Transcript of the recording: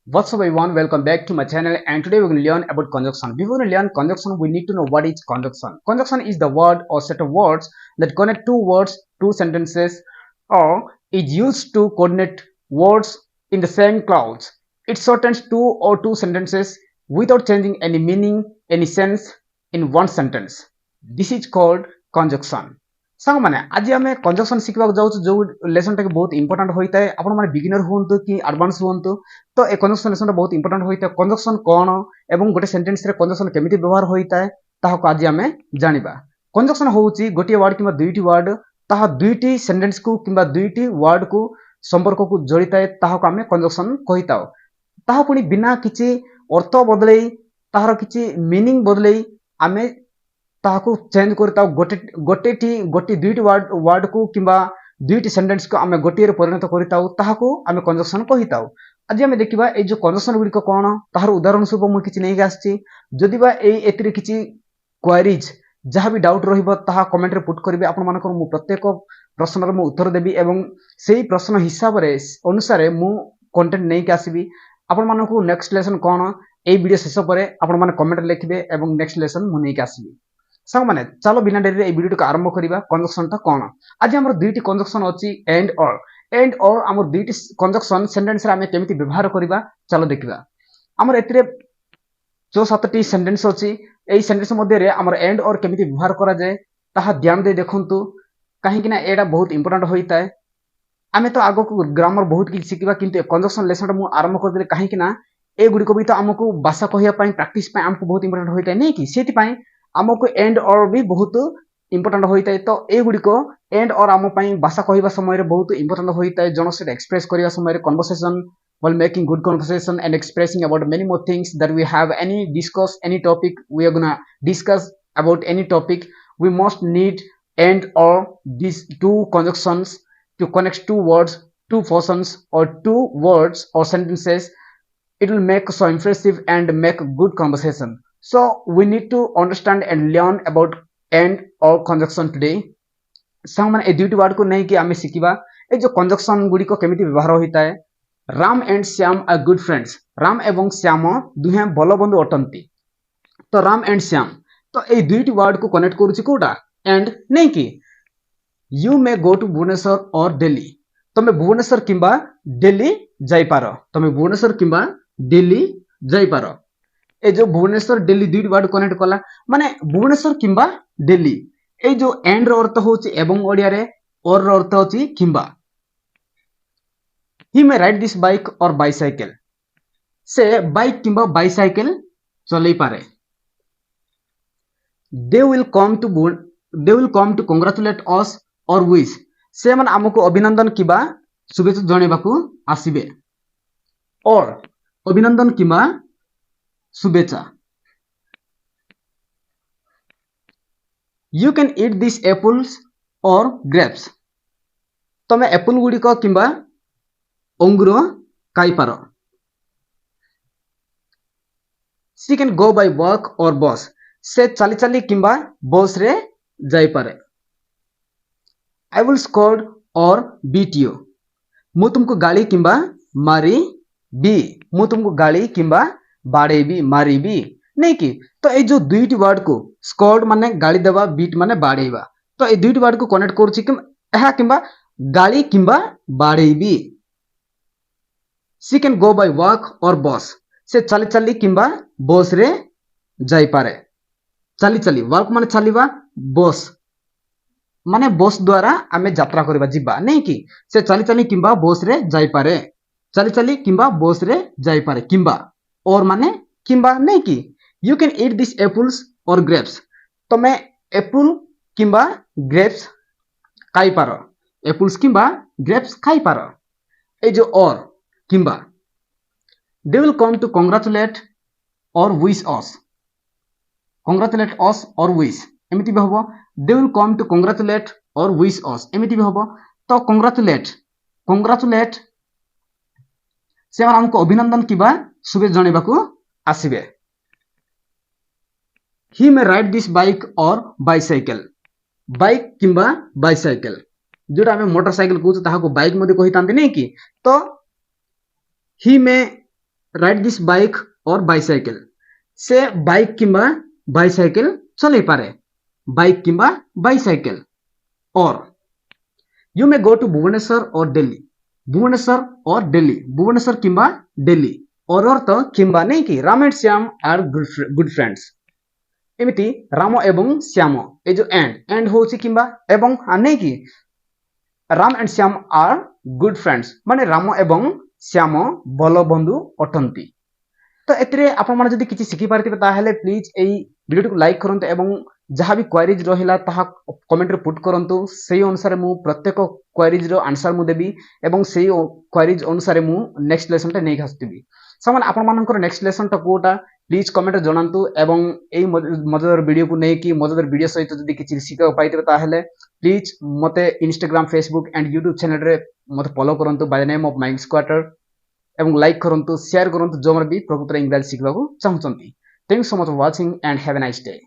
What's up everyone, welcome back to my channel, and today we're going to learn about conjunction. Before we learn conjunction, we need to know what is conjunction. Conjunction is the word or set of words that connect two words, two sentences, or is used to coordinate words in the same clause. It shortens two or two sentences without changing any meaning, any sense in one sentence. This is called conjunction. ସାଙ୍ଗମାନେ ଆଜି ଆମେ କଞ୍ଜକ୍ସନ ଶିଖିବାକୁ ଯାଉଛୁ ଯୋଉ lesson ଟା ବହୁତ important ହୋଇଥାଏ ଆପଣ ମାନେ ବିଗିନର ହୁଅନ୍ତୁ କି ଆଡଭାନ୍ସ ହୁଅନ୍ତୁ ତ ଏ କଞ୍ଜକ୍ସନ ଲେସନଟା ବହୁତ ଇମ୍ପୋର୍ଟାଣ୍ଟ ହୋଇଥାଏ କଞ୍ଜକ୍ସନ କ'ଣ ଏବଂ ଗୋଟେ ସେଣ୍ଟେନ୍ସରେ କଞ୍ଜକ୍ସନ କେମିତି ବ୍ୟବହାର ହୋଇଥାଏ ତାହାକୁ ଆଜି ଆମେ ଜାଣିବା କଞ୍ଜକ୍ସନ ହେଉଛି ଗୋଟିଏ ୱାର୍ଡ କିମ୍ବା ଦୁଇଟି ୱାର୍ଡ ତାହା ଦୁଇଟି ସେଣ୍ଟେନ୍ସକୁ କିମ୍ବା ଦୁଇଟି ୱାର୍ଡକୁ ସମ୍ପର୍କକୁ ଯୋଡ଼ିଥାଏ ତାହାକୁ ଆମେ କଞ୍ଜକ୍ସନ କହିଥାଉ ତାହା ପୁଣି ବିନା କିଛି ଅର୍ଥ ବଦଳେଇ ତାହାର କିଛି ମିନିଂ ବଦଳେଇ ଆମେ ତାହାକୁ ଚେଞ୍ଜ କରିଥାଉ ଗୋଟିଏ ଦୁଇଟି ୱାର୍ଡକୁ କିମ୍ବା ଦୁଇଟି ସେଣ୍ଟେନ୍ସକୁ ଆମେ ଗୋଟିଏରେ ପରିଣତ କରିଥାଉ ତାହାକୁ ଆମେ କଞ୍ଜକ୍ସନ କହିଥାଉ ଆଜି ଆମେ ଦେଖିବା ଏଇ ଯୋଉ କଞ୍ଜକ୍ସନ ଗୁଡ଼ିକ କ'ଣ ତାହାର ଉଦାହରଣ ସ୍ୱରୂପ ମୁଁ କିଛି ନେଇକି ଆସିଛି ଯଦି ବା ଏଥିରେ କିଛି କ୍ୱାରିଜ୍ ଯାହା ବି ଡାଉଟ୍ ରହିବ ତାହା କମେଣ୍ଟରେ ପୁଟ୍ କରିବେ ଆପଣମାନଙ୍କର ମୁଁ ପ୍ରତ୍ୟେକ ପ୍ରଶ୍ନର ମୁଁ ଉତ୍ତର ଦେବି ଏବଂ ସେଇ ପ୍ରଶ୍ନ ହିସାବରେ ଅନୁସାରେ ମୁଁ କଣ୍ଟେଣ୍ଟ ନେଇକି ଆସିବି ଆପଣମାନଙ୍କୁ ନେକ୍ସଟ ଲେସନ କ'ଣ ଏଇ ଭିଡ଼ିଓ ଶେଷ ପରେ ଆପଣମାନେ କମେଣ୍ଟରେ ଲେଖିବେ ଏବଂ ନେକ୍ସଟ ଲେସନ ମୁଁ ନେଇକି ଆସିବି ସାଙ୍ଗମାନେ ଚାଲ ବିନା ଡେରିରେ এই ଭିଡ଼ିଓଟିକୁ ଆରମ୍ଭ କରିବା କଞ୍ଜକ୍ସନଟା କ'ଣ ଆଜି ଆମର ଦୁଇଟି କଞ୍ଜକ୍ସନ ଅଛି ଏଣ୍ଡ ଅର୍ ଆମର ଦୁଇଟି କଞ୍ଜକ୍ସନ ସେଣ୍ଟେନ୍ସରେ ଆମେ କେମିତି ବ୍ୟବହାର କରିବା ଚାଲ ଦେଖିବା ଆମର ଏଥିରେ ଯୋଉ 7ଟି ସେଣ୍ଟେନ୍ସ ଅଛି এই ସେଣ୍ଟେନ୍ସ ମଧ୍ୟରେ ଆମର ଏଣ୍ଡ ଅର୍ କେମିତି ବ୍ୟବହାର କରାଯାଏ ତାହା ଧ୍ୟାନ ଦେଇ ଦେଖନ୍ତୁ କାହିଁକି ନା ଏଇଟା ବହୁତ ଇମ୍ପୋର୍ଟାଣ୍ଟ ହୋଇଥାଏ ଆମେ ତ ଆଗକୁ ଗ୍ରାମର ବହୁତ କିଛି ଶିଖିବା କିନ୍ତୁ ଏ କଞ୍ଜକ୍ସନ ଲେସନଟା ମୁଁ ଆରମ୍ଭ କରିଦେଲି କାହିଁକି ନା ଏଗୁଡ଼ିକ ବି ତ ଆମକୁ ଭାଷା କହିବା ପାଇଁ ପ୍ରାକ୍ଟିସ ପାଇଁ ଆମକୁ ବହୁତ ଇମ୍ପୋର୍ଟାଣ୍ଟ ହୋଇଥାଏ ନାଇଁ କି ସେଥିପାଇଁ ଆମକୁ ଏଣ୍ଡ ଅର୍ ବି ବହୁତ ଇମ୍ପୋର୍ଟାଣ୍ଟ ହୋଇଥାଏ ତ ଏଗୁଡ଼ିକ ଏଣ୍ଡ ଅର୍ ଆମ ପାଇଁ ଭାଷା କହିବା ସମୟରେ ବହୁତ ଇମ୍ପୋର୍ଟାଣ୍ଟ ହୋଇଥାଏ ଜଣଙ୍କ ସହିତ ଏକ୍ସପ୍ରେସ୍ କରିବା ସମୟରେ conversation while making good conversation and expressing about many more things that we have any discuss any topic we are gonna discuss about any topic we must need and or these two conjunctions to connect two words two persons or two words or sentences it will make so impressive and make good conversation so we need to understand and learn about and or conjunction today ସାଙ୍ଗମାନେ ଏ ଦୁଇଟି ୱାର୍ଡକୁ ନେଇକି ଆମେ ଶିଖିବା ଏ ଯୋଉ କଞ୍ଜକ୍ସନ ଗୁଡ଼ିକ କେମିତି ବ୍ୟବହାର ହୋଇଥାଏ Ram and Shyam R good friends Ram ଏବଂ ଶ୍ୟାମ ଦୁହେଁ ଭଲ ବନ୍ଧୁ ଅଟନ୍ତି ତ ରାମ ଆଣ୍ଡ ଶ୍ୟାମ ତ ଏଇ ଦୁଇଟି ୱାର୍ଡକୁ କନେକ୍ଟ କରୁଛି କୋଉଟା ଆଣ୍ଡ ନାଇଁ କି you may go to Bhubaneswar or Delhi ତମେ ଭୁବନେଶ୍ୱର କିମ୍ବା ଦିଲ୍ଲୀ ଯାଇପାର ତମେ ଭୁବନେଶ୍ୱର କିମ୍ବା ଦିଲ୍ଲୀ ଯାଇପାର ଏ ଯୋଉ ଭୁବନେଶ୍ୱର ଦିଲ୍ଲୀ ଦୁଇଟି ୱାର୍ଡ କନେକ୍ଟ କଲା ମାନେ ଭୁବନେଶ୍ୱର କିମ୍ବା ଦିଲ୍ଲୀ এই ଯୋଉ ଏଣ୍ଡ ର ଅର୍ଥ ହେଉଛି ଏବଂ ଓଡ଼ିଆରେ ଅର୍ ର ଅର୍ଥ ହେଉଛି କିମ୍ବା he may ride this bike or bicycle ସେ ବାଇକ୍ କିମ୍ବା ବାଇସାଇକେଲ ଚଲେଇ ପାରେ ଦେ ୱିଲ୍ କମ୍ ଟୁ କଂଗ୍ରାଚୁଲେଟ୍ ଅସ୍ ଅର୍ ୱିଶ୍ ସେମାନେ ଆମକୁ ଅଭିନନ୍ଦନ କିମ୍ବା ଶୁଭେଚ୍ଛା ଜଣାଇବାକୁ ଆସିବେ ଅର୍ ଅଭିନନ୍ଦନ କିମ୍ବା ଶୁଭେଚ୍ଛା You can eat these apples or grapes. ତମେ ଏପଲ ଗୁଡ଼ିକ କିମ୍ବା ଅଙ୍ଗୁର ଖାଇପାର She can go by walk or bus. ସେ ଚାଲି ଚାଲି କିମ୍ବା ବସରେ ଯାଇପାରେ I will scold or beat you. ମୁଁ ତୁମକୁ ଗାଳି କିମ୍ବା ମାରିବି ମୁଁ ତୁମକୁ ଗାଳି କିମ୍ବା ବାଡ଼େଇବି ମାରିବି नहीं कि तो ये जो दुईटी वर्ड को स्कॉर्ड माने गाली देवा बीट माने बाड़ेइबा तो ये दुईटी वर्ड को कनेक्ट करूची कि एहा किंबा गाली किंबा बाड़ेइबी सी कैन गो बाय वॉक और बस से चली चली किंबा बस रे जाई पारे चली चली वॉक माने चलीबा बस माने बस द्वारा आमे यात्रा करबा जिबा नहीं कि से चली चली किंबा बस रे जाई पारे चली चली किंबा बस रे जाई पारे किंबा और माने किंबा नहीं कि You can eat these apples or grapes. तमे एप्पल किंबा grapes खाई पारो apples किंबा grapes खाई पारो ए जो और किंबा they will come to congratulate or wish us or wish एमिति भी हबो they will come to congratulate or wish us एमिति भी हबो तो congratulate से हमको अभिनंदन किंबा शुभेच्छा जणाइबाकू आसीबे He may ride this bike or bicycle. Bike किंबा bicycle. जोटा हमें मोटरसाइकिल कहू ताहाको बाइक मध्ये कहितांते नै कि तो he may ride this bike और बाइसाइकेल से बाइक किंबा बाइसाइकेल चलई पारे बाइक किंबा बाइसाइकेल और you may go to Bhubaneswar और दिल्ली भुवनेश्वर किंबा दिल्ली और अर्थ किंबा नहीं कि Ram and Shyam are good friends एमती राम एवं श्याम ए जो एंड होची किंबा एवं नहीं कि Ram and Shyam are good friends माने राम एवं श्याम भल बंधु अटंती तो एतिरे आपण माने जदि किछि सिखि पारथिबे ताहेले प्लीज एई वीडियो को लाइक करंतु एवं जहाँ भी क्वेरीज रहिला ताहा कमेंट रे पुट करंतु सेही अनुसार मु प्रत्येक क्वेरीज रो आंसर मु देबी एवं सेही क्वेरीज अनुसार मु नेक्स्ट लेसन टा नै आसुतिबी समान आपण मानकर नेक्स्ट लेसन टा कोटा प्लीज कमेंट रे जणांतु एवं एई मजेदार वीडियो को नै कि मजेदार वीडियो सहित जदि किछि सिखा पाइथिबे ताहेले प्लीज मते Instagram Facebook and YouTube channel रे मते फॉलो करंतु by the name of mind squatter एवं लाइक करंतु शेयर करंतु जो भी प्रकृत इंग्रजी शिखा चाहूँगी thank you so much for watching and have a nice day.